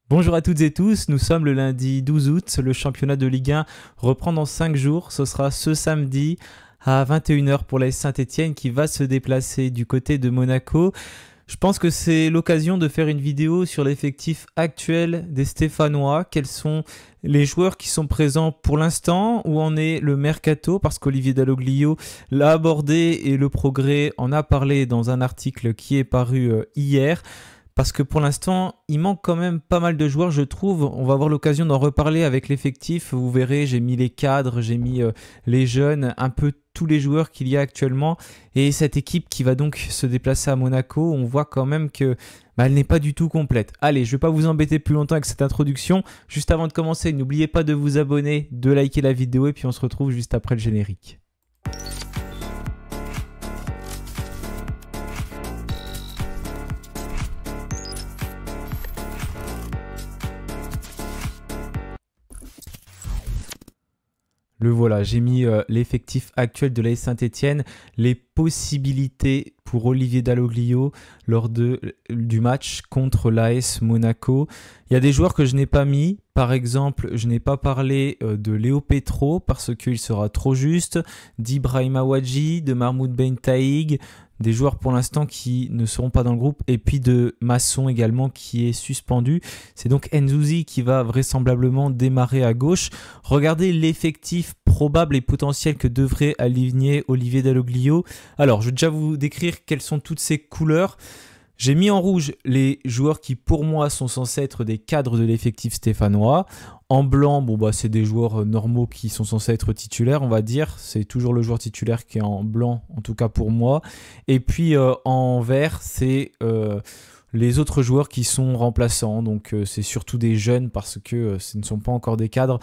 Bonjour à toutes et tous, nous sommes le lundi 12 août, le championnat de Ligue 1 reprend dans 5 jours, ce sera ce samedi à 21h pour l'AS Saint-Etienne qui va se déplacer du côté de Monaco. Je pense que c'est l'occasion de faire une vidéo sur l'effectif actuel des Stéphanois, quels sont les joueurs qui sont présents pour l'instant, où en est le mercato, parce qu'Olivier Dalloglio l'a abordé et le Progrès en a parlé dans un article qui est paru hier. Parce que pour l'instant, il manque quand même pas mal de joueurs, je trouve. On va avoir l'occasion d'en reparler avec l'effectif. Vous verrez, j'ai mis les cadres, j'ai mis les jeunes, un peu tous les joueurs qu'il y a actuellement. Et cette équipe qui va donc se déplacer à Monaco, on voit quand même que elle n'est pas du tout complète. Allez, je ne vais pas vous embêter plus longtemps avec cette introduction. Juste avant de commencer, n'oubliez pas de vous abonner, de liker la vidéo et puis on se retrouve juste après le générique. Le voilà, j'ai mis l'effectif actuel de l'AS Saint-Etienne, les possibilités pour Olivier Dalloglio lors du match contre l'AS Monaco. Il y a des joueurs que je n'ai pas mis. Par exemple, je n'ai pas parlé de Léo Petro parce qu'il sera trop juste, d'Ibrahima Wadji, de Mahmoud Bentaïg, des joueurs pour l'instant qui ne seront pas dans le groupe, et puis de Masson également qui est suspendu. C'est donc Nzouzi qui va vraisemblablement démarrer à gauche. Regardez l'effectif probable et potentiel que devrait aligner Olivier Dalloglio. Alors, je vais déjà vous décrire quelles sont toutes ces couleurs. J'ai mis en rouge les joueurs qui pour moi sont censés être des cadres de l'effectif stéphanois. En blanc, c'est des joueurs normaux qui sont censés être titulaires, on va dire. C'est toujours le joueur titulaire qui est en blanc, en tout cas pour moi. Et puis en vert, c'est les autres joueurs qui sont remplaçants. Donc c'est surtout des jeunes parce que ce ne sont pas encore des cadres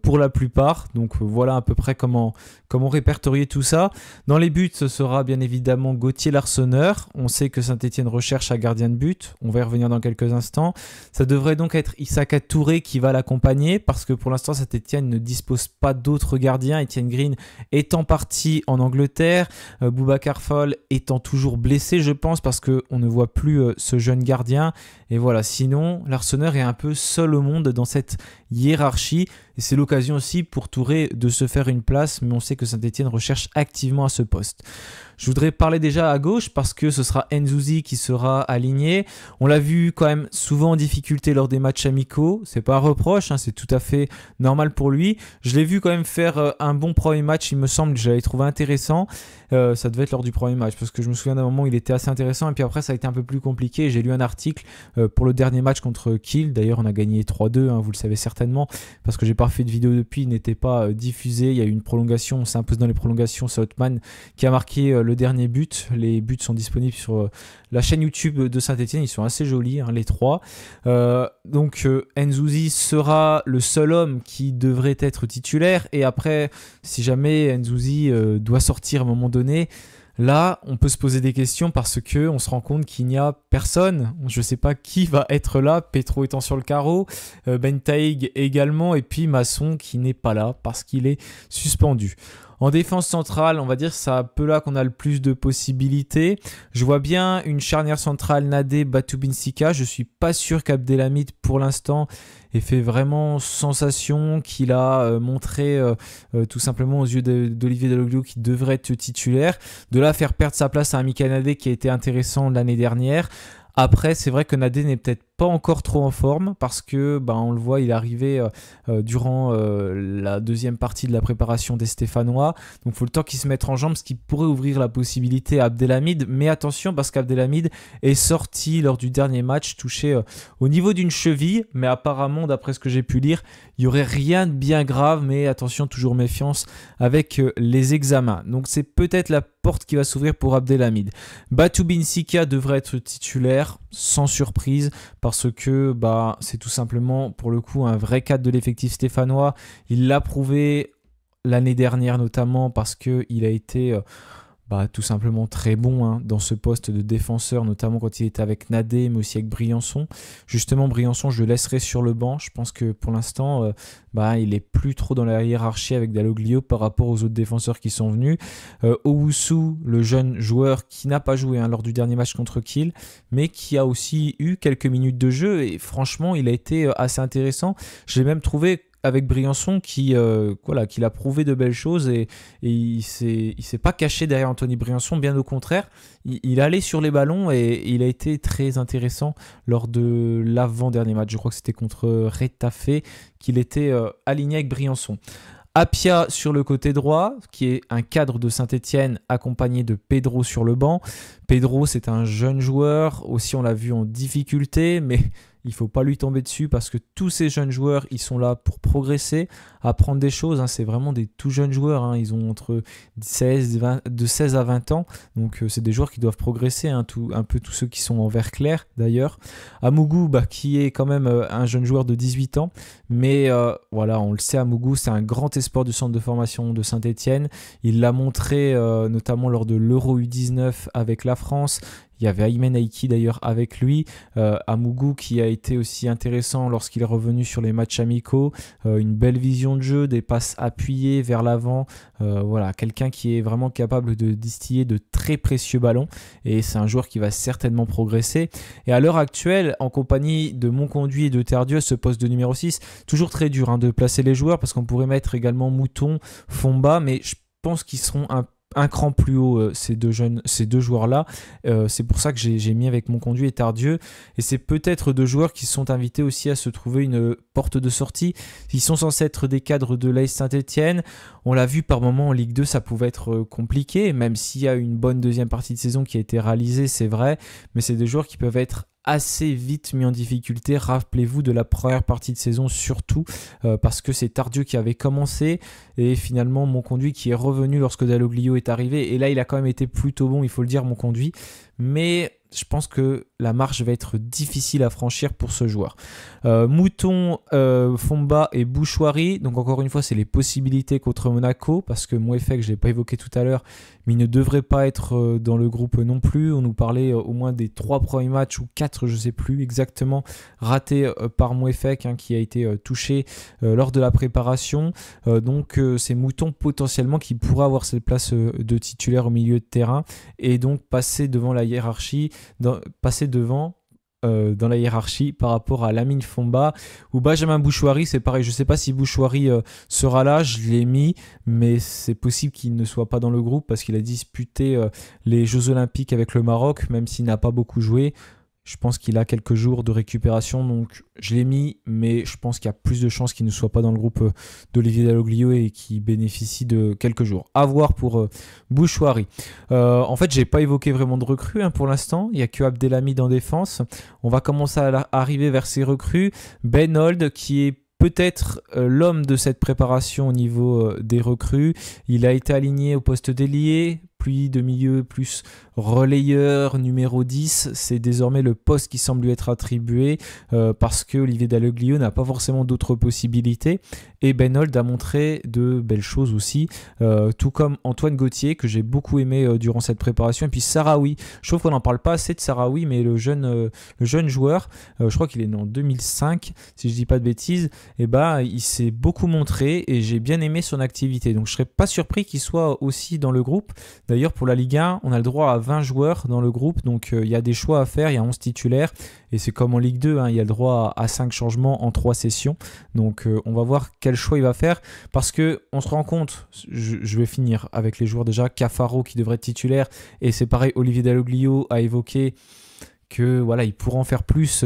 pour la plupart. Donc voilà à peu près comment répertorier tout ça. Dans les buts, ce sera bien évidemment Gauthier Larsonneur. On sait que Saint-Etienne recherche un gardien de but. On va y revenir dans quelques instants. Ça devrait donc être Issaka Touré qui va l'accompagner parce que pour l'instant, Saint-Etienne ne dispose pas d'autres gardiens. Etienne Green étant parti en Angleterre. Boubacar Fall étant toujours blessé, je pense, parce qu'on ne voit plus ce jeune gardien. Et voilà, sinon, Larsonneur est un peu seul au monde dans cette hiérarchie. Et c'est l'occasion aussi pour Touré de se faire une place, mais on sait que Saint-Etienne recherche activement à ce poste. Je voudrais parler déjà à gauche parce que ce sera Nzouzi qui sera aligné. On l'a vu quand même souvent en difficulté lors des matchs amicaux. C'est pas un reproche, c'est tout à fait normal pour lui. Je l'ai vu quand même faire un bon premier match, il me semble, je l'avais trouvé intéressant. Ça devait être lors du premier match parce que je me souviens d'un moment où il était assez intéressant et puis après ça a été un peu plus compliqué. J'ai lu un article pour le dernier match contre Kiel. D'ailleurs, on a gagné 3-2, vous le savez certainement, parce que j'ai pas fait de vidéo depuis, il n'était pas diffusé. Il y a eu une prolongation, on s'est imposé dans les prolongations. C'est Othman qui a marqué le dernier but. Les buts sont disponibles sur la chaîne YouTube de Saint-Etienne. Ils sont assez jolis, les trois. Donc Nzouzi sera le seul homme qui devrait être titulaire. Et après, si jamais Nzouzi doit sortir à un moment donné, là, on peut se poser des questions parce qu'on se rend compte qu'il n'y a personne. Je ne sais pas qui va être là, Petro étant sur le carreau, Bentaïg également, et puis Masson qui n'est pas là parce qu'il est suspendu. En défense centrale, on va dire c'est un peu là qu'on a le plus de possibilités. Je vois bien une charnière centrale Nadé Batoubin-Sika. Je ne suis pas sûr qu'Abdelhamid, pour l'instant, ait fait vraiment sensation, qu'il a montré tout simplement aux yeux d'Olivier Dalloglio qu'il devrait être titulaire. De là, faire perdre sa place à un Mika Nadé qui a été intéressant l'année dernière. Après, c'est vrai que Nadé n'est peut-être pas encore trop en forme parce que on le voit, il est arrivé durant la deuxième partie de la préparation des Stéphanois. Donc il faut le temps qu'il se mette en jambes, ce qui pourrait ouvrir la possibilité à Abdelhamid. Mais attention parce qu'Abdelhamid est sorti lors du dernier match, touché au niveau d'une cheville. Mais apparemment, d'après ce que j'ai pu lire, il n'y aurait rien de bien grave. Mais attention, toujours méfiance avec les examens. Donc c'est peut-être la porte qui va s'ouvrir pour Abdelhamid. Batoubin-Sika devrait être titulaire sans surprise parce que c'est tout simplement pour le coup un vrai cadre de l'effectif stéphanois. Il l'a prouvé l'année dernière notamment parce qu'il a été tout simplement très bon hein, dans ce poste de défenseur, notamment quand il était avec Nadé, mais aussi avec Briançon. Justement, Briançon, je le laisserai sur le banc. Je pense que pour l'instant, il est plus trop dans la hiérarchie avec Dalloglio par rapport aux autres défenseurs qui sont venus. Owusu, le jeune joueur qui n'a pas joué lors du dernier match contre Kiel, mais qui a aussi eu quelques minutes de jeu et franchement, il a été assez intéressant. Je l'ai même trouvé avec Briançon qui a prouvé de belles choses et il s'est pas caché derrière Anthony Briançon, bien au contraire, il allait sur les ballons et il a été très intéressant lors de l'avant-dernier match, je crois que c'était contre Retafe qu'il était aligné avec Briançon. Apia sur le côté droit, qui est un cadre de Saint-Etienne accompagné de Pedro sur le banc. Pedro, c'est un jeune joueur, aussi on l'a vu en difficulté, mais il ne faut pas lui tomber dessus parce que tous ces jeunes joueurs, ils sont là pour progresser, apprendre des choses. Hein. C'est vraiment des tout jeunes joueurs. Hein. Ils ont entre 16 à 20 ans. Donc, c'est des joueurs qui doivent progresser. Hein. Un peu tous ceux qui sont en vert clair, d'ailleurs. Amougou, qui est quand même un jeune joueur de 18 ans. Mais on le sait, Amougou, c'est un grand espoir du centre de formation de Saint-Etienne. Il l'a montré notamment lors de l'Euro U19 avec la France. Il y avait Aymen Aiki d'ailleurs avec lui. Amougou qui a été aussi intéressant lorsqu'il est revenu sur les matchs amicaux. Une belle vision de jeu, des passes appuyées vers l'avant. Quelqu'un qui est vraiment capable de distiller de très précieux ballons. Et c'est un joueur qui va certainement progresser. Et à l'heure actuelle, en compagnie de Monconduit et de Terdieu, ce poste de numéro 6, toujours très dur de placer les joueurs parce qu'on pourrait mettre également Mouton, Fomba, mais je pense qu'ils seront un cran plus haut ces deux joueurs-là. C'est pour ça que j'ai mis avec Monconduit et Tardieu. Et c'est peut-être deux joueurs qui sont invités aussi à se trouver une porte de sortie. Ils sont censés être des cadres de l'AS Saint-Etienne. On l'a vu par moment en Ligue 2, ça pouvait être compliqué, même s'il y a une bonne deuxième partie de saison qui a été réalisée, c'est vrai. Mais c'est des joueurs qui peuvent être assez vite mis en difficulté. Rappelez-vous de la première partie de saison surtout parce que c'est Tardieu qui avait commencé et finalement Monconduit qui est revenu lorsque Dalloglio est arrivé et là il a quand même été plutôt bon, il faut le dire, Monconduit, mais je pense que la marche va être difficile à franchir pour ce joueur. Mouton, Fomba et Bouchoirie. Donc encore une fois, c'est les possibilités contre Monaco parce que Moefek, je ne l'ai pas évoqué tout à l'heure, mais il ne devrait pas être dans le groupe non plus. On nous parlait au moins des 3 premiers matchs ou 4, je ne sais plus exactement, ratés par Moefek qui a été touché lors de la préparation. Donc c'est Mouton potentiellement qui pourra avoir cette place de titulaire au milieu de terrain et donc passer devant la hiérarchie, dans la hiérarchie par rapport à Lamine Fomba ou Benjamin Bouchoirie. C'est pareil, je ne sais pas si Bouchoirie sera là, je l'ai mis, mais c'est possible qu'il ne soit pas dans le groupe parce qu'il a disputé les Jeux Olympiques avec le Maroc, même s'il n'a pas beaucoup joué. Je pense qu'il a quelques jours de récupération, donc je l'ai mis, mais je pense qu'il y a plus de chances qu'il ne soit pas dans le groupe d'Olivier Dalloglio et qu'il bénéficie de quelques jours. À voir pour Bouchoirie. En fait, j'ai pas évoqué vraiment de recrues pour l'instant. Il n'y a que Abdelhamid en défense. On va commencer à arriver vers ces recrues. Ben Old, qui est peut-être l'homme de cette préparation au niveau des recrues. Il a été aligné au poste d'ailier, puis de milieu plus relayeur numéro 10, c'est désormais le poste qui semble lui être attribué parce que Olivier Dalloglio n'a pas forcément d'autres possibilités et Ben Old a montré de belles choses aussi, tout comme Antoine Gauthier que j'ai beaucoup aimé durant cette préparation, et puis Sahraoui. Je trouve qu'on n'en parle pas assez de Sahraoui, mais le jeune joueur, je crois qu'il est né en 2005 si je dis pas de bêtises, et il s'est beaucoup montré et j'ai bien aimé son activité, donc je serais pas surpris qu'il soit aussi dans le groupe. D'ailleurs, pour la Ligue 1, on a le droit à 20 joueurs dans le groupe, donc il y a des choix à faire, il y a 11 titulaires, et c'est comme en Ligue 2, il y a le droit à 5 changements en 3 sessions, donc on va voir quel choix il va faire, parce qu'on se rend compte, je vais finir avec les joueurs déjà, Cafaro qui devrait être titulaire, et c'est pareil, Olivier Dalloglio a évoqué que il pourra en faire plus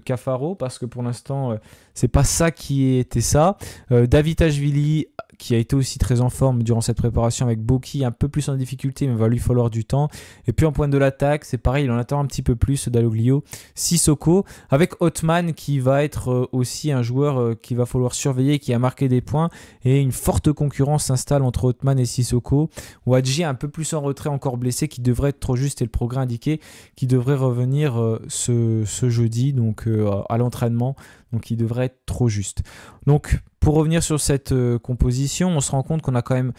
Cafaro, parce que pour l'instant c'est pas ça qui était ça. Davitashvili qui a été aussi très en forme durant cette préparation avec Boki, un peu plus en difficulté, mais va lui falloir du temps. Et puis en point de l'attaque, c'est pareil, il en attend un petit peu plus Dalloglio. Sissoko, avec Othman qui va être aussi un joueur qu'il va falloir surveiller, qui a marqué des points, et une forte concurrence s'installe entre Othman et Sissoko. Wadji un peu plus en retrait, encore blessé, qui devrait être trop juste, et le progrès indiqué, qui devrait revenir ce jeudi, donc à l'entraînement, donc il devrait être trop juste. Donc pour revenir sur cette composition, on se rend compte qu'on a quand même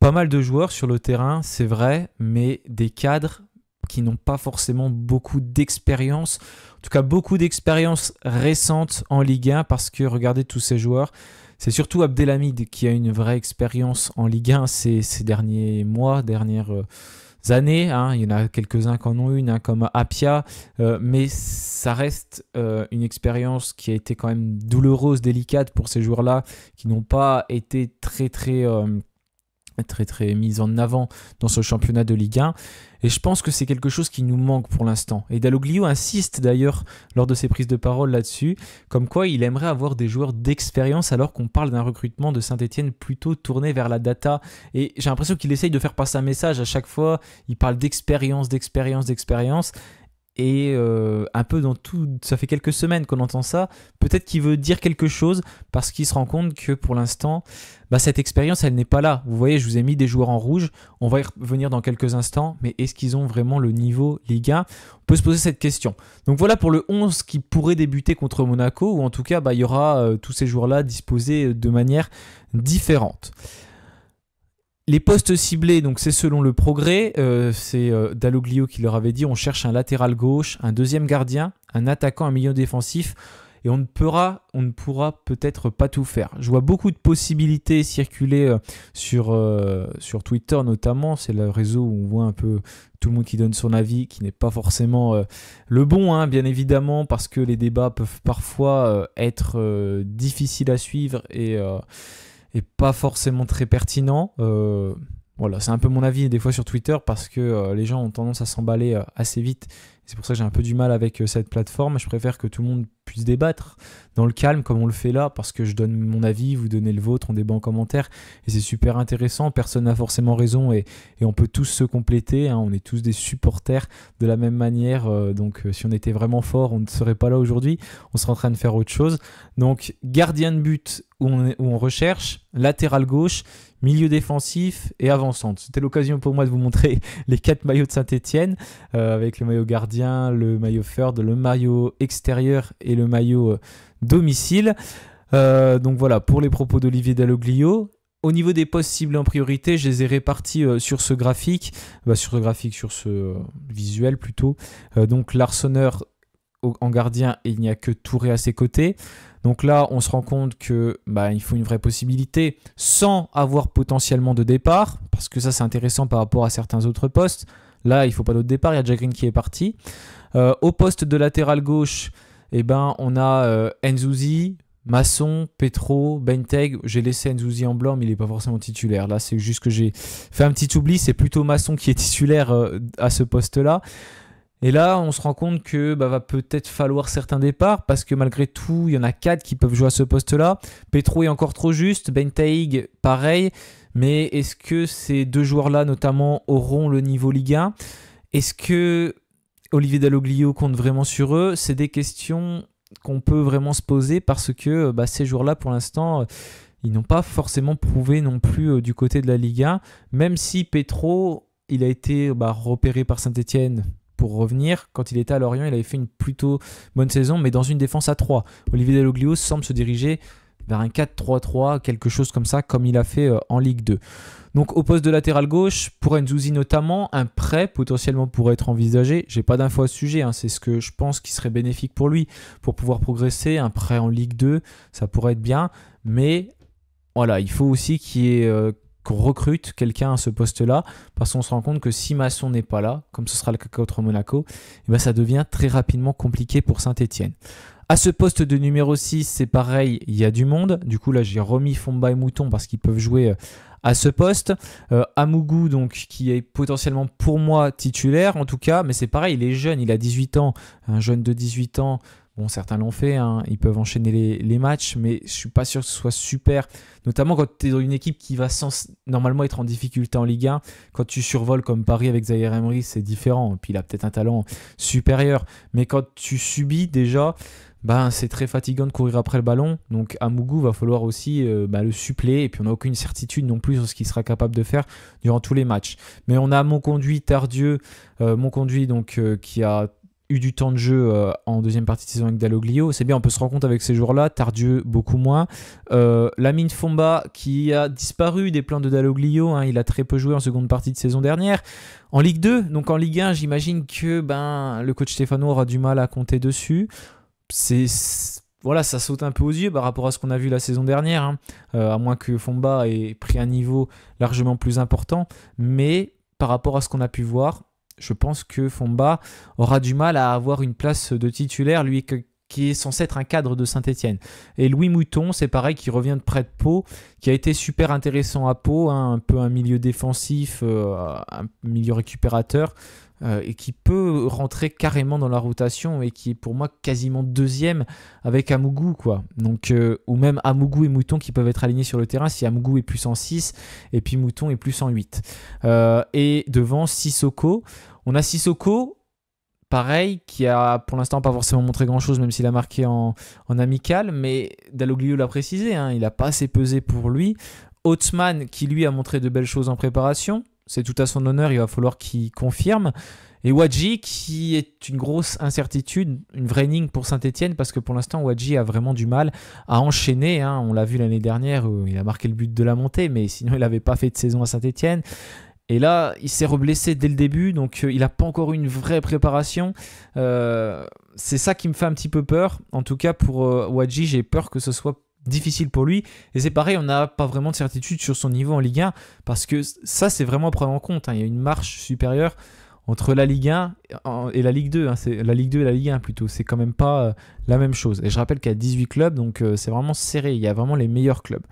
pas mal de joueurs sur le terrain, c'est vrai, mais des cadres qui n'ont pas forcément beaucoup d'expérience, en tout cas beaucoup d'expérience récente en Ligue 1, parce que regardez tous ces joueurs, c'est surtout Abdelhamid qui a une vraie expérience en Ligue 1 ces derniers mois, dernières années, hein. Il y en a quelques-uns qui en ont une, hein, comme Apia, mais ça reste une expérience qui a été quand même douloureuse, délicate pour ces joueurs-là, qui n'ont pas été très mise en avant dans ce championnat de Ligue 1, et je pense que c'est quelque chose qui nous manque pour l'instant. Et Dalloglio insiste d'ailleurs lors de ses prises de parole là-dessus, comme quoi il aimerait avoir des joueurs d'expérience, alors qu'on parle d'un recrutement de Saint-Etienne plutôt tourné vers la data, et j'ai l'impression qu'il essaye de faire passer un message à chaque fois. Il parle d'expérience, et un peu dans tout, ça fait quelques semaines qu'on entend ça. Peut-être qu'il veut dire quelque chose, parce qu'il se rend compte que pour l'instant, cette expérience, elle n'est pas là. Vous voyez, je vous ai mis des joueurs en rouge, on va y revenir dans quelques instants, mais est-ce qu'ils ont vraiment le niveau Ligue 1 ? On peut se poser cette question. Donc voilà pour le 11 qui pourrait débuter contre Monaco, ou en tout cas, il y aura tous ces joueurs-là disposés de manière différente. Les postes ciblés, donc c'est selon le progrès, c'est Dalloglio qui leur avait dit, on cherche un latéral gauche, un deuxième gardien, un attaquant, un milieu défensif, et on ne pourra peut-être pas tout faire. Je vois beaucoup de possibilités circuler sur Twitter notamment, c'est le réseau où on voit un peu tout le monde qui donne son avis, qui n'est pas forcément le bon, hein, bien évidemment, parce que les débats peuvent parfois être difficiles à suivre et pas forcément très pertinent. Voilà, c'est un peu mon avis des fois sur Twitter, parce que les gens ont tendance à s'emballer assez vite. C'est pour ça que j'ai un peu du mal avec cette plateforme. Je préfère que tout le monde puisse débattre dans le calme comme on le fait là, parce que je donne mon avis, vous donnez le vôtre, on débat en commentaire et c'est super intéressant. Personne n'a forcément raison et on peut tous se compléter, hein. On est tous des supporters de la même manière, donc si on était vraiment fort, on ne serait pas là aujourd'hui, on serait en train de faire autre chose. Donc gardien de but où on recherche, latéral gauche, milieu défensif et avant-centre. C'était l'occasion pour moi de vous montrer les 4 maillots de Saint-Etienne, avec le maillot gardien, le maillot third, le maillot extérieur et le maillot domicile. Donc voilà pour les propos d'Olivier Dalloglio. Au niveau des postes ciblés en priorité, je les ai répartis sur ce graphique, sur ce visuel plutôt. Donc l'Arseneur en gardien, et il n'y a que Touré à ses côtés. Donc là, on se rend compte que il faut une vraie possibilité sans avoir potentiellement de départ, parce que ça c'est intéressant par rapport à certains autres postes. Là, il ne faut pas d'autre départ, il y a Jack Green qui est parti. Au poste de latéral gauche, on a Nzouzi, Masson, Petro, Benteg. J'ai laissé Nzouzi en blanc, mais il n'est pas forcément titulaire. Là, c'est juste que j'ai fait un petit oubli, c'est plutôt Masson qui est titulaire à ce poste-là. Et là, on se rend compte que va peut-être falloir certains départs, parce que malgré tout, il y en a 4 qui peuvent jouer à ce poste-là. Petro est encore trop juste, Bentaïg pareil, mais est-ce que ces 2 joueurs-là notamment auront le niveau Ligue 1 ? Est-ce que Olivier Dalloglio compte vraiment sur eux ? C'est des questions qu'on peut vraiment se poser, parce que ces joueurs-là, pour l'instant, ils n'ont pas forcément prouvé non plus du côté de la Ligue 1, même si Petro, il a été repéré par Saint-Etienne pour revenir. Quand il était à Lorient, il avait fait une plutôt bonne saison, mais dans une défense à 3. Olivier Dalloglio semble se diriger vers un 4-3-3, quelque chose comme ça, comme il a fait en Ligue 2. Donc au poste de latéral gauche, pour Nzouzi notamment, un prêt potentiellement pourrait être envisagé. J'ai pas d'infos à ce sujet, hein. C'est ce que je pense qui serait bénéfique pour lui, pour pouvoir progresser. Un prêt en Ligue 2, ça pourrait être bien, mais voilà, il faut aussi qu'on recrute quelqu'un à ce poste-là, parce qu'on se rend compte que si Masson n'est pas là, comme ce sera le cas contre Monaco, ça devient très rapidement compliqué pour Saint-Etienne. À ce poste de numéro 6, c'est pareil, il y a du monde. Du coup, là, j'ai remis Fomba et Mouton parce qu'ils peuvent jouer à ce poste. Amougou, donc, qui est potentiellement pour moi titulaire, en tout cas, mais c'est pareil, il est jeune, il a 18 ans. Un jeune de 18 ans, bon, certains l'ont fait, hein, ils peuvent enchaîner les matchs, mais je ne suis pas sûr que ce soit super, notamment quand tu es dans une équipe qui va normalement être en difficulté en Ligue 1. Quand tu survoles comme Paris avec Zaïre Emery, c'est différent, puis il a peut-être un talent supérieur, mais quand tu subis déjà, c'est très fatigant de courir après le ballon. Donc Amougou va falloir aussi le suppléer, et puis on n'a aucune certitude non plus sur ce qu'il sera capable de faire durant tous les matchs. Mais on a Monconduit, Tardieu, donc qui a eu du temps de jeu en deuxième partie de saison avec Dalloglio. C'est bien, on peut se rendre compte avec ces joueurs-là. Tardieu, beaucoup moins. Lamine Fomba, qui a disparu des plans de Dalloglio. Hein, il a très peu joué en seconde partie de saison dernière. En Ligue 2, donc en Ligue 1, j'imagine que le coach Stefano aura du mal à compter dessus. Voilà, ça saute un peu aux yeux par rapport à ce qu'on a vu la saison dernière, hein. À moins que Fomba ait pris un niveau largement plus important. Mais par rapport à ce qu'on a pu voir, je pense que Fomba aura du mal à avoir une place de titulaire, lui qui est censé être un cadre de Saint-Etienne. Et Louis Mouton, c'est pareil, qui revient de près de Pau, qui a été super intéressant à Pau, hein, un peu un milieu défensif, un milieu récupérateur, et qui peut rentrer carrément dans la rotation et qui est pour moi quasiment deuxième avec Amougou, quoi. Donc, ou même Amougou et Mouton qui peuvent être alignés sur le terrain si Amougou est plus en 6 et puis Mouton est plus en 8. Et devant Sissoko, on a Sissoko, pareil, qui a pour l'instant pas forcément montré grand chose, même s'il a marqué en amical, mais Dalloglio l'a précisé, hein, il n'a pas assez pesé pour lui. Hautzmann, qui lui a montré de belles choses en préparation, c'est tout à son honneur, il va falloir qu'il confirme. Et Wadji, qui est une grosse incertitude, une vraie énigme pour Saint-Etienne, parce que pour l'instant, Wadji a vraiment du mal à enchaîner, hein. On l'a vu l'année dernière, où il a marqué le but de la montée, mais sinon, il n'avait pas fait de saison à Saint-Etienne. Et là, il s'est reblessé dès le début, donc il n'a pas encore eu une vraie préparation. C'est ça qui me fait un petit peu peur. En tout cas, pour Wadji, j'ai peur que ce soit difficile pour lui. Et c'est pareil, on n'a pas vraiment de certitude sur son niveau en Ligue 1, parce que ça, c'est vraiment à prendre en compte, hein. Il y a une marche supérieure entre la Ligue 1 et la Ligue 2. Hein. C'est la Ligue 2 et la Ligue 1 plutôt. C'est quand même pas la même chose. Et je rappelle qu'il y a 18 clubs, donc c'est vraiment serré. Il y a vraiment les meilleurs clubs.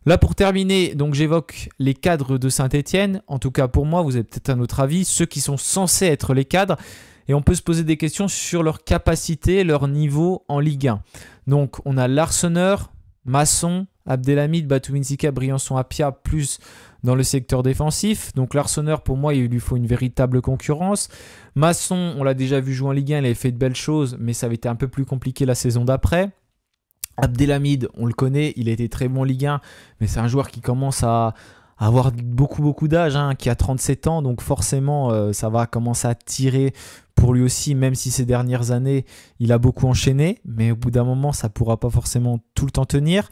Là, pour terminer, donc j'évoque les cadres de Saint-Etienne. En tout cas, pour moi, vous avez peut-être un autre avis. Ceux qui sont censés être les cadres. Et on peut se poser des questions sur leur capacité, leur niveau en Ligue 1. Donc, on a l'Arseneur, Masson, Abdelhamid, Batouminsika, Briançon, Apia, plus dans le secteur défensif. Donc, l'Arseneur, pour moi, il lui faut une véritable concurrence. Masson, on l'a déjà vu jouer en Ligue 1, il avait fait de belles choses, mais ça avait été un peu plus compliqué la saison d'après. Abdelhamid, on le connaît, il a été très bon en Ligue 1, mais c'est un joueur qui commence à avoir beaucoup d'âge, hein, qui a 37 ans, donc forcément ça va commencer à tirer pour lui aussi, même si ces dernières années il a beaucoup enchaîné, mais au bout d'un moment ça ne pourra pas forcément tout le temps tenir.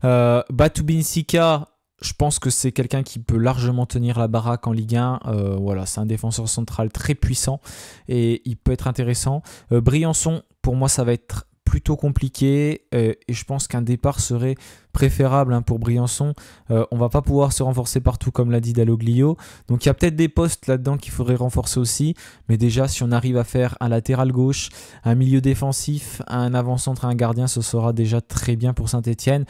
Batoubinsika, je pense que c'est quelqu'un qui peut largement tenir la baraque en Ligue 1. Voilà, c'est un défenseur central très puissant et il peut être intéressant. Briançon, pour moi ça va être plutôt compliqué et je pense qu'un départ serait préférable, hein, pour Briançon. On va pas pouvoir se renforcer partout comme l'a dit Dalloglio, donc il y a peut-être des postes là-dedans qu'il faudrait renforcer aussi, mais déjà si on arrive à faire un latéral gauche, un milieu défensif, un avant-centre et un gardien, ce sera déjà très bien pour Saint-Etienne.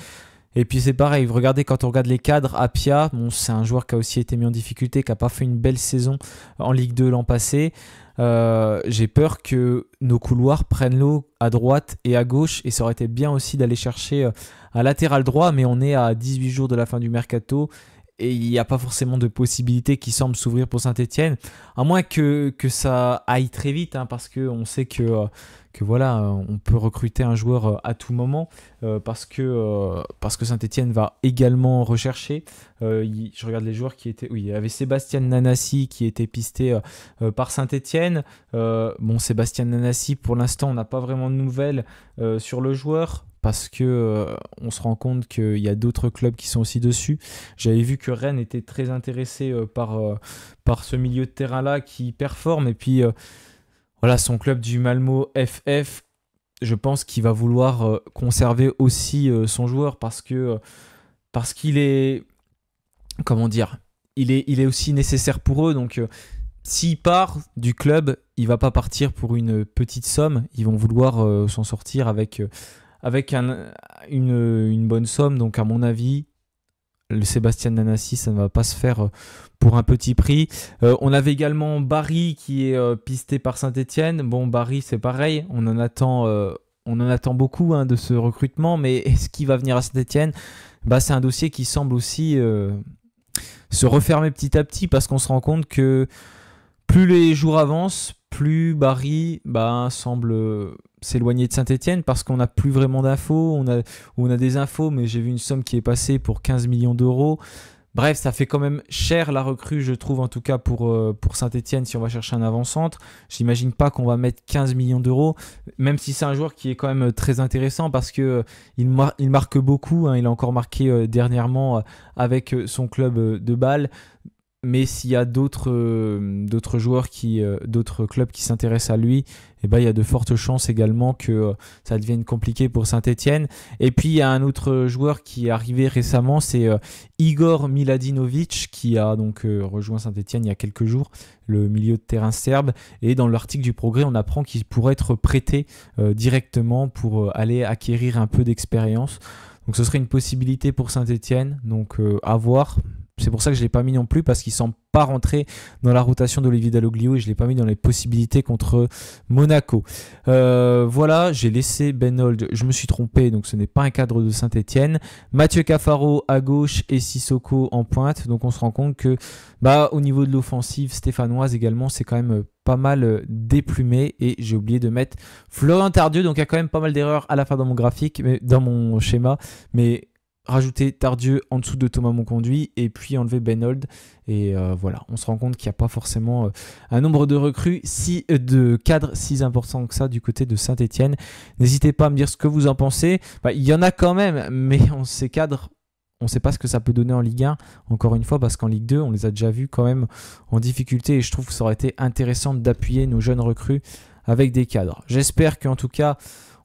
Et puis c'est pareil, regardez, quand on regarde les cadres, Apia, bon, c'est un joueur qui a aussi été mis en difficulté, qui n'a pas fait une belle saison en Ligue 2 l'an passé. J'ai peur que nos couloirs prennent l'eau à droite et à gauche, et ça aurait été bien aussi d'aller chercher un latéral droit, mais on est à 18 jours de la fin du mercato et il n'y a pas forcément de possibilité qui semble s'ouvrir pour Saint-Etienne, à moins que ça aille très vite, hein, parce qu'on sait que voilà, on peut recruter un joueur à tout moment, parce que Saint-Etienne va également rechercher. Je regarde les joueurs qui étaient... Oui, il y avait Sébastien Nanassi qui était pisté par Saint-Etienne. Bon, Sébastien Nanassi, pour l'instant, on n'a pas vraiment de nouvelles sur le joueur, parce que on se rend compte qu'il y a d'autres clubs qui sont aussi dessus. J'avais vu que Rennes était très intéressé par ce milieu de terrain-là qui performe, et puis... Voilà, son club du Malmo FF, je pense qu'il va vouloir conserver aussi son joueur, parce qu'il est, comment dire, il est aussi nécessaire pour eux. Donc s'il part du club, il va pas partir pour une petite somme. Ils vont vouloir s'en sortir avec une bonne somme. Donc à mon avis, le Sébastien Nanassi, ça ne va pas se faire pour un petit prix. On avait également Barry qui est pisté par Saint-Etienne. Bon, Barry, c'est pareil, on en attend beaucoup, hein, de ce recrutement, mais est-ce qu'il va venir à Saint-Etienne? C'est un dossier qui semble aussi se refermer petit à petit, parce qu'on se rend compte que plus les jours avancent, plus Barry semble s'éloigner de Saint-Etienne, parce qu'on n'a plus vraiment d'infos. On a des infos, mais j'ai vu une somme qui est passée pour 15 millions d'euros. Bref, ça fait quand même cher la recrue, je trouve, en tout cas pour Saint-Etienne, si on va chercher un avant-centre. J'imagine pas qu'on va mettre 15 millions d'euros, même si c'est un joueur qui est quand même très intéressant parce que il marque beaucoup, hein. Il a encore marqué dernièrement avec son club de Bâle. Mais s'il y a d'autres joueurs d'autres clubs qui s'intéressent à lui, eh ben, il y a de fortes chances également que ça devienne compliqué pour Saint-Etienne. Et puis il y a un autre joueur qui est arrivé récemment, c'est Igor Miladinovic, qui a donc rejoint Saint-Etienne il y a quelques jours, le milieu de terrain serbe. Et dans l'article du Progrès, on apprend qu'il pourrait être prêté directement pour aller acquérir un peu d'expérience. Donc ce serait une possibilité pour Saint-Etienne, donc à voir. C'est pour ça que je ne l'ai pas mis non plus, parce qu'il ne semble pas rentrer dans la rotation d'Olivier Dalloglio et je ne l'ai pas mis dans les possibilités contre Monaco. Voilà, j'ai laissé Ben Holt, je me suis trompé, donc ce n'est pas un cadre de Saint-Etienne. Mathieu Cafaro à gauche et Sissoko en pointe, donc on se rend compte que au niveau de l'offensive stéphanoise également, c'est quand même pas mal déplumé, et j'ai oublié de mettre Florian Tardieu, donc il y a quand même pas mal d'erreurs à la fin dans mon graphique, dans mon schéma, mais rajouter Tardieu en dessous de Thomas Monconduit et puis enlever Ben Holt. Et voilà, on se rend compte qu'il n'y a pas forcément un nombre de recrues, de cadres si important que ça du côté de Saint-Etienne. N'hésitez pas à me dire ce que vous en pensez. Il y en a quand même, mais ces cadres, on ne sait pas ce que ça peut donner en Ligue 1, encore une fois, parce qu'en Ligue 2, on les a déjà vus quand même en difficulté et je trouve que ça aurait été intéressant d'appuyer nos jeunes recrues avec des cadres. J'espère qu'en tout cas,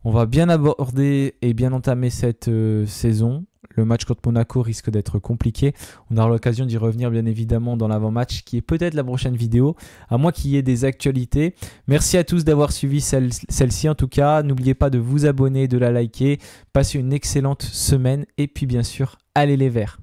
on va bien aborder et bien entamer cette saison. Le match contre Monaco risque d'être compliqué. On aura l'occasion d'y revenir bien évidemment dans l'avant-match qui est peut-être la prochaine vidéo, à moins qu'il y ait des actualités. Merci à tous d'avoir suivi celle-ci en tout cas. N'oubliez pas de vous abonner, de la liker. Passez une excellente semaine et puis bien sûr, allez les Verts.